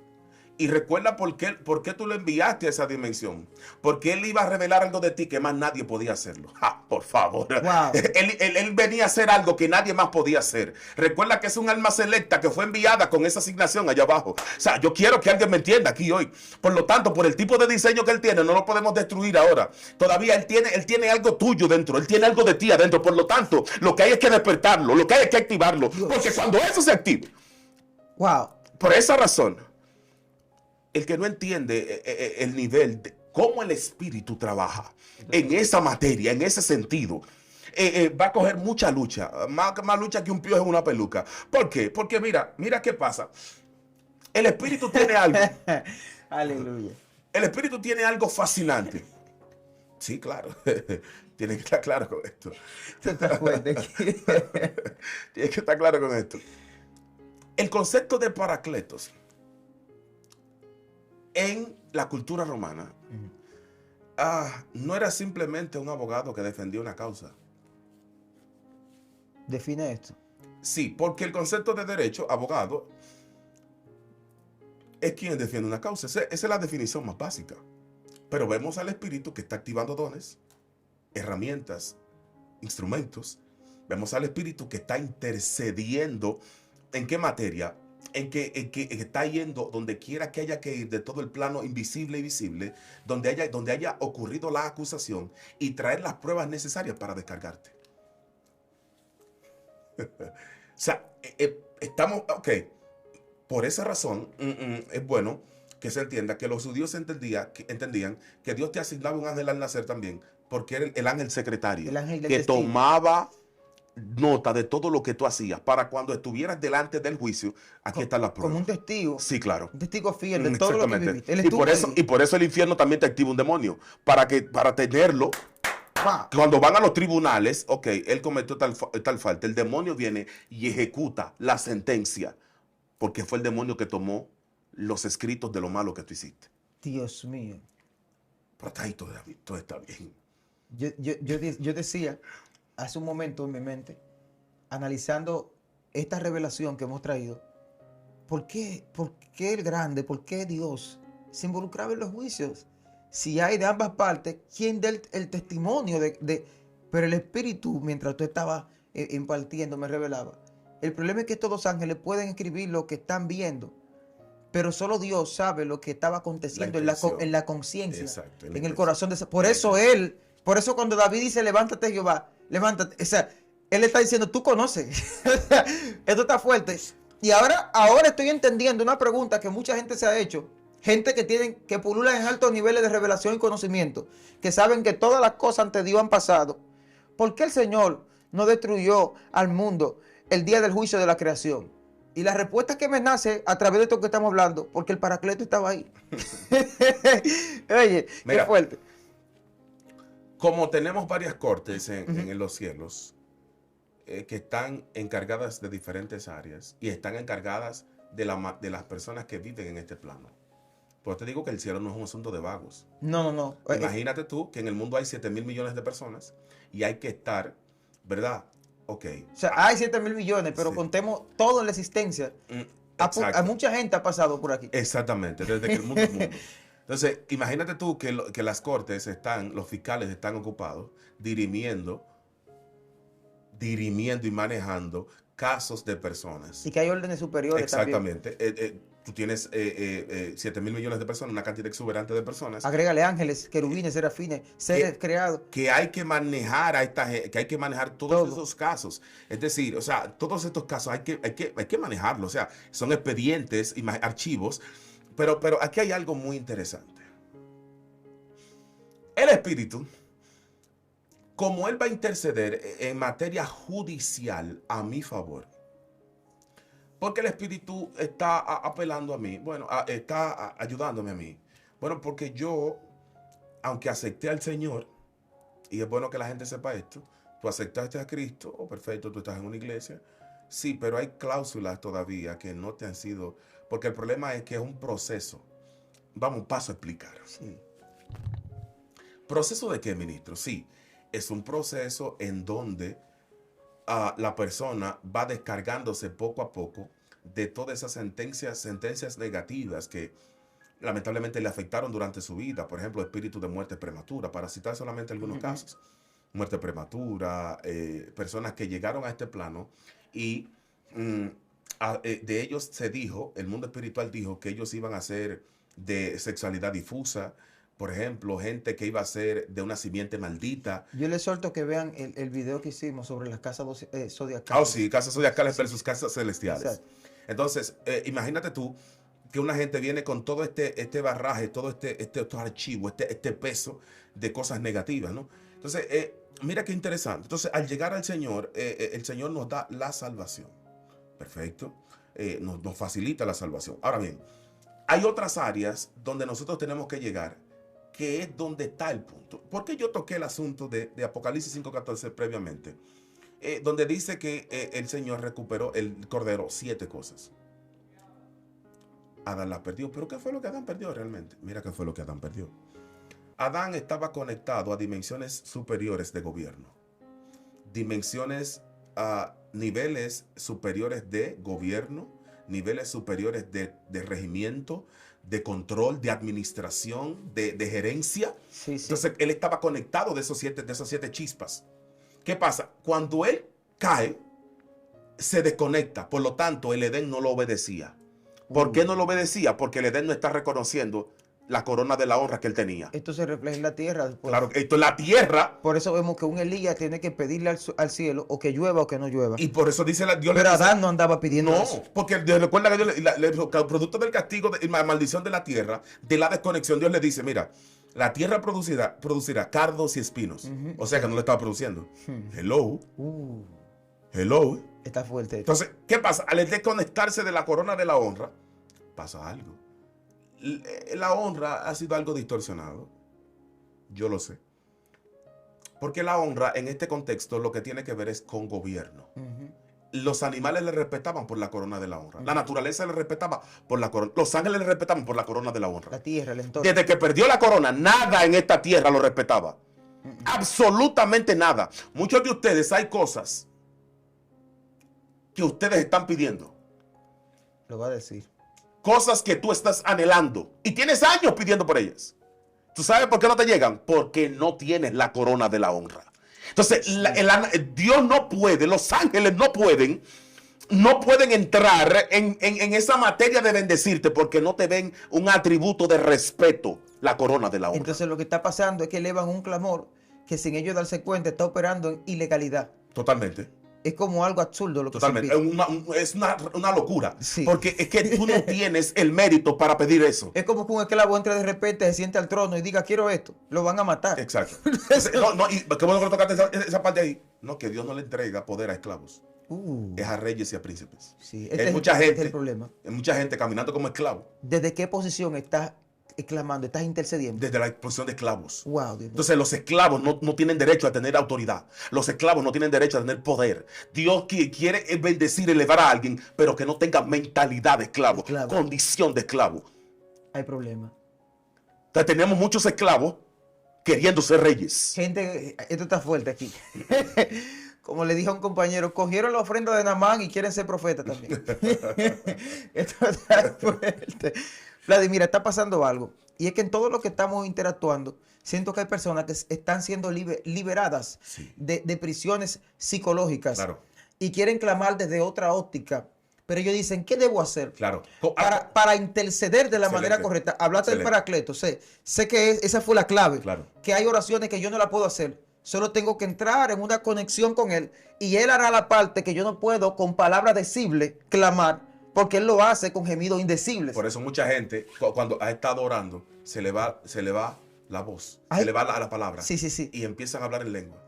Y recuerda por qué tú lo enviaste a esa dimensión. Porque él iba a revelar algo de ti que más nadie podía hacerlo. ¡Ja! Por favor. Wow. Él venía a hacer algo que nadie más podía hacer. Recuerda que es un alma selecta que fue enviada con esa asignación allá abajo. O sea, yo quiero que alguien me entienda aquí hoy. Por lo tanto, por el tipo de diseño que él tiene, no lo podemos destruir ahora. Todavía él tiene algo tuyo dentro. Él tiene algo de ti adentro. Por lo tanto, lo que hay es que despertarlo. Lo que hay es que activarlo. Dios. Porque cuando eso se active, Wow. por esa razón, el que no entiende el nivel de cómo el Espíritu trabaja en esa materia, en ese sentido, va a coger mucha lucha, más lucha que un piojo en una peluca. ¿Por qué? Porque mira qué pasa. El Espíritu tiene algo. Aleluya. El Espíritu tiene algo fascinante. Sí, claro. Tiene que estar claro con esto. Tiene que estar claro con esto. El concepto de Paracletos en la cultura romana no era simplemente un abogado que defendía una causa. Define esto. Sí, porque el concepto de derecho, abogado, es quien defiende una causa. Esa es la definición más básica. Pero vemos al Espíritu que está activando dones, herramientas, instrumentos. Vemos al Espíritu que está intercediendo. ¿En qué materia? En que está yendo donde quiera que haya que ir de todo el plano invisible y visible, donde haya ocurrido la acusación y traer las pruebas necesarias para descargarte. O sea, estamos, ok, por esa razón es bueno que se entienda que los judíos entendían que Dios te asignaba un ángel al nacer también, porque era el ángel secretario, El ángel del que testigo. tomaba nota de todo lo que tú hacías para cuando estuvieras delante del juicio, aquí están las pruebas. Como un testigo. Sí, claro. Un testigo fiel de todo lo que viviste. Él Y estuvo ahí. por eso el infierno también te activa un demonio, para tenerlo. Wow. Cuando van a los tribunales, ok, él cometió tal falta, el demonio viene y ejecuta la sentencia, porque fue el demonio que tomó los escritos de lo malo que tú hiciste. Dios mío. Pero está ahí todo está bien. Yo decía hace un momento en mi mente, analizando esta revelación que hemos traído, ¿por qué el grande, por qué Dios se involucraba en los juicios? Si hay de ambas partes, ¿quién da el testimonio pero el Espíritu, mientras tú estabas impartiendo, me revelaba? El problema es que estos dos ángeles pueden escribir lo que están viendo, pero solo Dios sabe lo que estaba aconteciendo en la conciencia, Exacto, en el corazón de esa. Por eso cuando David dice, levántate Jehová, levántate. O sea, él está diciendo, tú conoces. Esto está fuerte. Y ahora estoy entendiendo una pregunta que mucha gente se ha hecho Gente que pululan en altos niveles de revelación y conocimiento, que saben que todas las cosas ante Dios han pasado. ¿Por qué el Señor no destruyó al mundo el día del juicio de la creación? Y la respuesta que me nace a través de esto que estamos hablando, porque el Paracleto estaba ahí. Oye, Mira, qué fuerte. Como tenemos varias cortes en los cielos que están encargadas de diferentes áreas y están encargadas de las personas que viven en este plano. Pues te digo que el cielo no es un asunto de vagos. No. Imagínate tú que en el mundo hay 7.000 millones de personas y hay que estar, ¿verdad? Ok. O sea, hay 7.000 millones, pero Sí. contemos todo en la existencia. A mucha gente ha pasado por aquí. Exactamente, desde que el mundo es mundo. Entonces, imagínate tú que las cortes los fiscales están ocupados dirimiendo y manejando casos de personas. Y que hay órdenes superiores también. Exactamente. Tú tienes 7.000 millones de personas, una cantidad exuberante de personas. Agrégale ángeles, querubines, serafines, seres creados. Que hay que manejar a esta gente, que hay que manejar todos esos casos. Es decir, o sea, todos estos casos hay que manejarlos. O sea, son expedientes y archivos. Pero aquí hay algo muy interesante. El Espíritu, como Él va a interceder en materia judicial a mi favor, porque el Espíritu está apelando a mí, bueno, está ayudándome a mí. Bueno, porque yo, aunque acepté al Señor, y es bueno que la gente sepa esto, tú aceptaste a Cristo, perfecto, tú estás en una iglesia, sí, pero hay cláusulas todavía que no te han sido, porque el problema es que es un proceso. Vamos, paso a explicar. Sí. ¿Proceso de qué, ministro? Sí, es un proceso en donde la persona va descargándose poco a poco de todas esas sentencias negativas que lamentablemente le afectaron durante su vida. Por ejemplo, espíritu de muerte prematura, para citar solamente algunos casos. Muerte prematura, personas que llegaron a este plano y de ellos se dijo, el mundo espiritual dijo que ellos iban a ser de sexualidad difusa. Por ejemplo, gente que iba a ser de una simiente maldita. Yo les suelto que vean el video que hicimos sobre las casas zodiacales. Sí, casas zodiacales versus casas celestiales. Exacto. Entonces, imagínate tú que una gente viene con todo este barraje, todo estos archivos, este peso de cosas negativas, ¿no? Entonces, mira qué interesante. Entonces, al llegar al Señor, el Señor nos da la salvación. Perfecto. Nos facilita la salvación. Ahora bien, hay otras áreas donde nosotros tenemos que llegar, que es donde está el punto. ¿Por qué yo toqué el asunto de Apocalipsis 5:14 previamente? Donde dice que el Señor recuperó el Cordero 7 cosas. Adán las perdió. ¿Pero qué fue lo que Adán perdió realmente? Mira qué fue lo que Adán perdió. Adán estaba conectado a dimensiones superiores de gobierno. Dimensiones a niveles superiores de gobierno, niveles superiores de regimiento, de control, de administración, de gerencia. Sí. Entonces él estaba conectado de esos siete chispas. ¿Qué pasa? Cuando él cae, se desconecta. Por lo tanto, el Edén no lo obedecía. ¿Por qué no lo obedecía? Porque el Edén no está reconociendo la corona de la honra que él tenía. Esto se refleja en la tierra después. Claro, esto es la tierra. Por eso vemos que un Elías tiene que pedirle al cielo o que llueva o que no llueva. Y por eso dice Dios. Pero Adán no andaba pidiendo no, eso. porque Dios recuerda que producto del castigo y la maldición de la tierra, de la desconexión, Dios le dice, mira, la tierra producirá cardos y espinos. O sea que no le estaba produciendo. Hello. Hello. Está fuerte. Entonces, ¿qué pasa? Al desconectarse de la corona de la honra, pasa algo. La honra ha sido algo distorsionado. Yo lo sé. Porque la honra en este contexto lo que tiene que ver es con gobierno. Los animales le respetaban por la corona de la honra. La naturaleza le respetaba por la corona. Los ángeles le respetaban por la corona de la honra. La tierra, el entorno. Desde que perdió la corona, nada en esta tierra lo respetaba. Absolutamente nada. Muchos de ustedes hay cosas que ustedes están pidiendo. Lo va a decir. Cosas que tú estás anhelando y tienes años pidiendo por ellas. ¿Tú sabes por qué no te llegan? Porque no tienes la corona de la honra. Entonces, Dios no puede, los ángeles no pueden entrar en esa materia de bendecirte porque no te ven un atributo de respeto, la corona de la honra. Entonces, lo que está pasando es que elevan un clamor que sin ellos darse cuenta está operando en ilegalidad. Totalmente. Es como algo absurdo lo que se Totalmente. pide. Es una locura. Sí. Porque es que tú no tienes el mérito para pedir eso. Es como que un esclavo entre de repente, se siente al trono y diga, quiero esto. Lo van a matar. Exacto. Entonces, y qué bueno que lo tocaste esa parte ahí. No, que Dios no le entrega poder a esclavos. Es a reyes y a príncipes. Sí, Hay mucha gente, este es el problema. hay mucha gente caminando como esclavo ¿Desde qué posición estás clamando, estás intercediendo? desde la posición de esclavos. Wow, Dios mío. Entonces los esclavos no tienen derecho a tener autoridad. Los esclavos no tienen derecho a tener poder. Dios quiere bendecir, elevar a alguien, pero que no tenga mentalidad de esclavo, Esclavo. condición de esclavo. Hay problema. Entonces tenemos muchos esclavos queriendo ser reyes. Gente, esto está fuerte aquí. Como le dije a un compañero, cogieron la ofrenda de Naamán y quieren ser profetas también. Esto está fuerte. Vladimir, está pasando algo. Y es que en todo lo que estamos interactuando, siento que hay personas que están siendo liberadas Sí. de prisiones psicológicas. Claro. Y quieren clamar desde otra óptica. Pero ellos dicen, ¿qué debo hacer? Claro. Para interceder de la manera Excelente. correcta. Hablaste del Excelente. Paracleto. Sé que esa fue la clave. Claro. Que hay oraciones que yo no la puedo hacer. Solo tengo que entrar en una conexión con Él. Y Él hará la parte que yo no puedo con palabras decibles clamar. Porque Él lo hace con gemidos indecibles. Por eso mucha gente, cuando ha estado orando, se le va la voz, Ay. se le va la palabra. Sí, sí, sí. Y empiezan a hablar en lengua.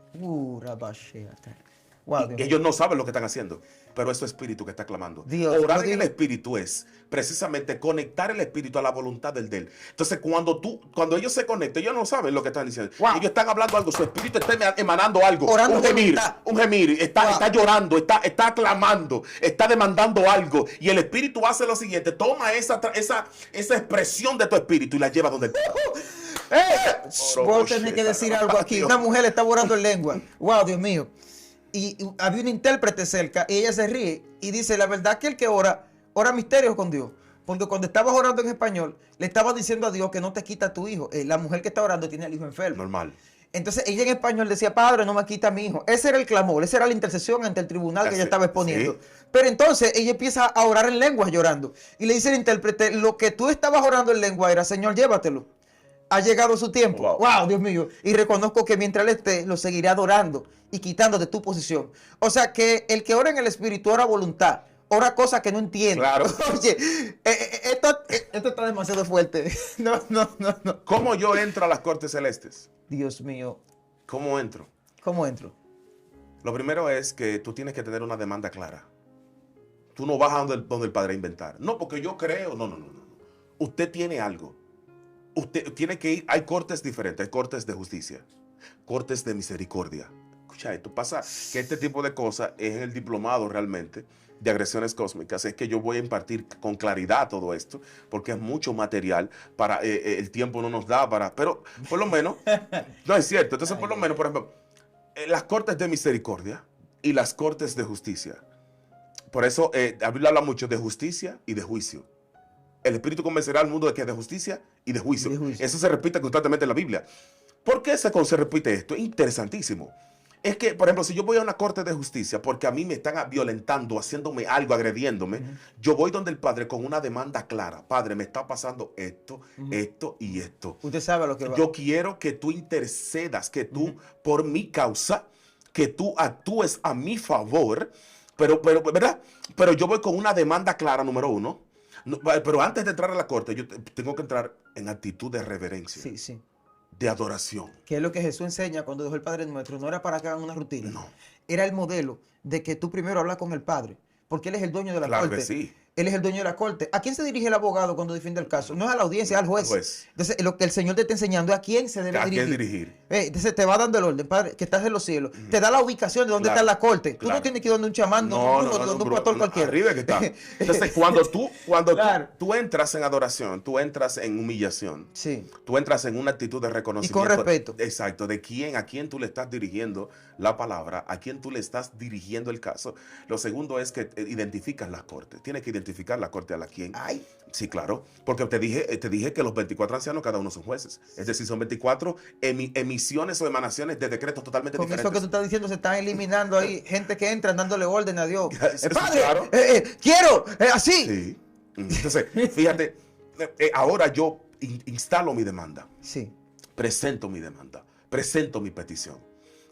Rabasheata. Wow, Dios Y mío. ellos no saben lo que están haciendo, pero es su espíritu que está clamando. Dios, Orar no en el digo- espíritu es precisamente conectar el espíritu a la voluntad del de él. Entonces, cuando ellos se conectan, ellos no saben lo que están diciendo. Wow. Ellos están hablando algo, su espíritu está emanando algo. Orando un gemir, voluntad. un gemir. Está, Wow. está llorando, está clamando, está demandando algo. Y el espíritu hace lo siguiente: toma esa expresión de tu espíritu y la lleva donde el Voy a tener que decir algo aquí. Dios. Una mujer está orando en lengua. Wow, Dios mío. Y había un intérprete cerca y ella se ríe y dice, la verdad que el que ora misterios con Dios. Porque cuando estabas orando en español, le estabas diciendo a Dios que no te quita a tu hijo. La mujer que está orando tiene al hijo enfermo. Normal. Entonces ella en español decía, Padre, no me quita a mi hijo. Ese era el clamor, esa era la intercesión ante el tribunal que Así, ella estaba exponiendo. sí. Pero entonces ella empieza a orar en lenguas llorando. Y le dice el intérprete, lo que tú estabas orando en lengua era, Señor, llévatelo. Ha llegado su tiempo. Wow. Wow, Dios mío. Y reconozco que mientras él esté, lo seguiré adorando y quitando de tu posición. O sea que el que ora en el espíritu ora voluntad. Ora cosas que no entiende. Claro. Oye, esto está demasiado fuerte. No. ¿Cómo yo entro a las cortes celestes? Dios mío. ¿Cómo entro? ¿Cómo entro? Lo primero es que tú tienes que tener una demanda clara. Tú no vas a donde el Padre a inventar. No, porque yo creo. No. Usted tiene algo. Usted tiene que ir. Hay cortes diferentes. Hay cortes de justicia. Cortes de misericordia. Escucha, esto pasa que este tipo de cosas es en el diplomado realmente de agresiones cósmicas. Es que yo voy a impartir con claridad todo esto, porque es mucho material para el tiempo no nos da para. Pero por lo menos, no es cierto. Entonces, por lo menos, por ejemplo, las cortes de misericordia y las cortes de justicia. Por eso la Biblia habla mucho de justicia y de juicio. El Espíritu convencerá al mundo de que es de justicia y de juicio. De juicio. Eso se repite constantemente en la Biblia. ¿Por qué se repite esto? Interesantísimo. Es que, por ejemplo, si yo voy a una corte de justicia porque a mí me están violentando, haciéndome algo, agrediéndome, yo voy donde el Padre con una demanda clara. Padre, me está pasando esto, esto y esto. Usted sabe a lo que va. Yo quiero que tú intercedas, que tú, por mi causa, que tú actúes a mi favor, pero, ¿verdad? Pero yo voy con una demanda clara, número uno. No, pero antes de entrar a la corte, yo tengo que entrar en actitud de reverencia, Sí. de adoración. Que es lo que Jesús enseña cuando dejó el Padre Nuestro. No era para que hagan una rutina. No. Era el modelo de que tú primero hablas con el Padre. Porque Él es el dueño de la Claro corte. que sí. Él es el dueño de la corte. ¿A quién se dirige el abogado cuando defiende el caso? No es a la audiencia, es al juez. Juez. Entonces, lo que el Señor te está enseñando es a quién se debe ¿A quién dirigir. dirigir? Entonces, te va dando el orden, Padre, que estás en los cielos. Te da la ubicación de dónde Claro, está la corte. Tú claro. no tienes que ir donde un chamán, donde un pastor cualquiera. Arriba que está. Entonces, cuando Claro. tú entras en adoración, tú entras en humillación, Sí. tú entras en una actitud de reconocimiento. Y con respeto. Exacto, a quién tú le estás dirigiendo la palabra, a quién tú le estás dirigiendo el caso. Lo segundo es que identificas las cortes. Tienes que identificar la corte a la quien. Ay. Sí, claro, porque te dije que los 24 ancianos, cada uno son jueces. Es decir, son 24 emisiones o emanaciones de decretos totalmente Con diferentes. eso que tú estás diciendo, se están eliminando ahí gente que entra dándole orden a Dios. Sí, Padre, claro. quiero, así. Sí. Entonces, fíjate, ahora yo instalo mi demanda, Sí. presento mi demanda, presento mi petición.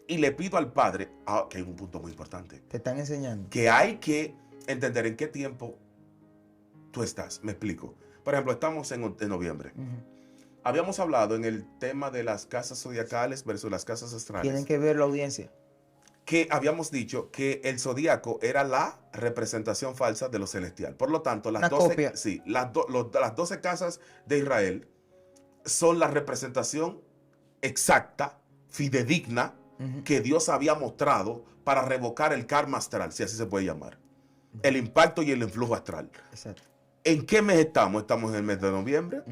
y le pido al Padre, que hay un punto muy importante, Te están enseñando. que hay que entender en qué tiempo tú estás. Me explico. Por ejemplo, estamos en noviembre. Habíamos hablado en el tema de las casas zodiacales versus las casas astrales. Tienen que ver la audiencia. Que habíamos dicho que el zodíaco era la representación falsa de lo celestial. Por lo tanto, las Una 12, copia. sí, las 12 casas de Israel son la representación exacta, fidedigna, que Dios había mostrado para revocar el karma astral, si así se puede llamar. El impacto y el influjo astral. Exacto. ¿En qué mes estamos? Estamos en el mes de noviembre.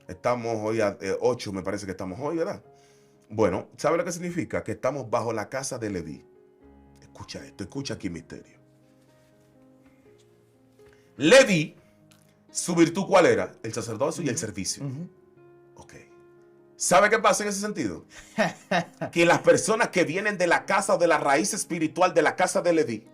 Estamos hoy a 8, me parece que estamos hoy, ¿verdad? Bueno, ¿sabe lo que significa? Que estamos bajo la casa de Leví. Escucha esto, escucha aquí misterio. Leví, su virtud, ¿cuál era? El sacerdocio y el servicio. Ok. ¿Sabe qué pasa en ese sentido? Que las personas que vienen de la casa o de la raíz espiritual de la casa de Leví,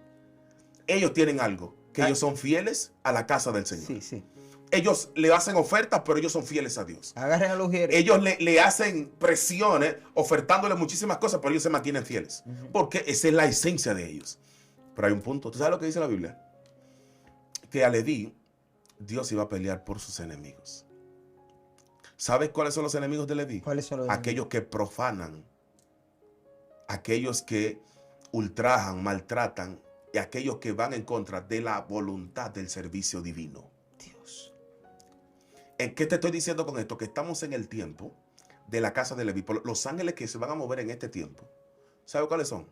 ellos tienen algo, que ellos son fieles a la casa del Señor. Sí, sí. Ellos le hacen ofertas, pero ellos son fieles a Dios. Agarren a los ujieres. Ellos le hacen presiones, ofertándole muchísimas cosas, pero ellos se mantienen fieles. Porque esa es la esencia de ellos. Pero hay un punto. ¿Tú sabes lo que dice la Biblia? Que a Leví, Dios iba a pelear por sus enemigos. ¿Sabes cuáles son los enemigos de Leví? ¿Cuáles son los Aquellos que profanan, aquellos que ultrajan, maltratan y aquellos que van en contra de la voluntad del servicio divino. Dios. ¿En qué te estoy diciendo con esto? Que estamos en el tiempo de la casa de Leví. Los ángeles que se van a mover en este tiempo, ¿sabe cuáles son?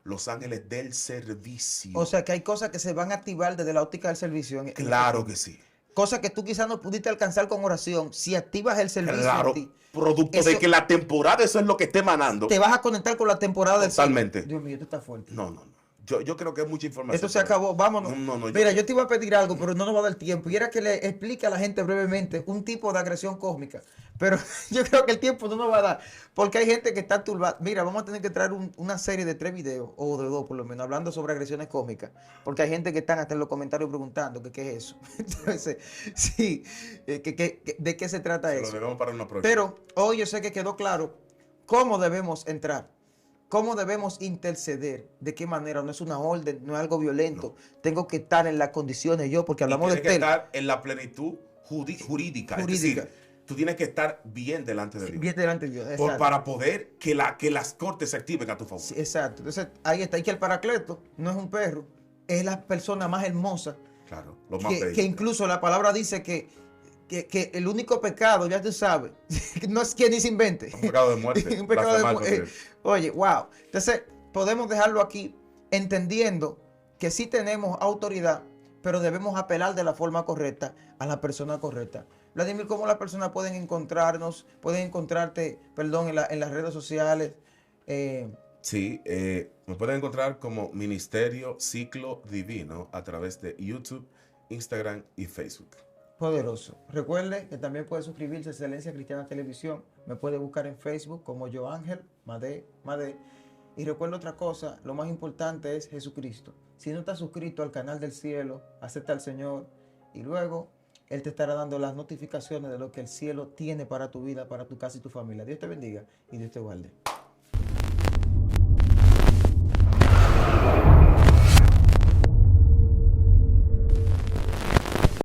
Los ángeles del servicio. O sea que hay cosas que se van a activar desde la óptica del servicio. Claro que sí. Cosas que tú quizás no pudiste alcanzar con oración. Si activas el servicio Claro, en ti, producto eso, de que la temporada, eso es lo que esté emanando. te vas a conectar con la temporada del Totalmente. Dios mío, esto está fuerte. No. Yo creo que es mucha información. Esto se acabó, vámonos. No, Mira, yo te iba a pedir algo, pero no nos va a dar tiempo. Y era que le explique a la gente brevemente un tipo de agresión cósmica. Pero yo creo que el tiempo no nos va a dar. Porque hay gente que está turbada. Mira, vamos a tener que traer una serie de 3 videos, o de 2 por lo menos, hablando sobre agresiones cósmicas. Porque hay gente que están hasta en los comentarios preguntando que qué es eso. Entonces, sí, ¿de qué se trata Se eso? lo debemos para una próxima. Pero hoy yo sé que quedó claro cómo debemos entrar. ¿Cómo debemos interceder? ¿De qué manera? No es una orden, no es algo violento. No. Tengo que estar en las condiciones yo, porque hablamos de tienes que estar en la plenitud jurídica. Es decir, tú tienes que estar bien delante de Dios. Bien delante de Dios, para poder que las cortes se activen a tu favor. Sí, exacto. Entonces, ahí está. Y que el Paracleto no es un perro, es la persona más hermosa. Claro, lo más bello. Que incluso la palabra dice que el único pecado, ya tú sabes, no es que ni se invente. Un pecado de muerte. Un pecado de muerte. Oye, wow. Entonces, podemos dejarlo aquí entendiendo que sí tenemos autoridad, pero debemos apelar de la forma correcta a la persona correcta. Vladimir, ¿cómo las personas pueden encontrarnos? Pueden encontrarte, perdón, en las redes sociales. Sí, me pueden encontrar como Ministerio Ciclo Divino a través de YouTube, Instagram y Facebook. Poderoso. Recuerde que también puede suscribirse a Excelencia Cristiana Televisión. Me puede buscar en Facebook como Joángel Madé. Y recuerda otra cosa, lo más importante es Jesucristo. Si no estás suscrito al canal del cielo, acepta al Señor y luego Él te estará dando las notificaciones de lo que el cielo tiene para tu vida, para tu casa y tu familia. Dios te bendiga y Dios te guarde.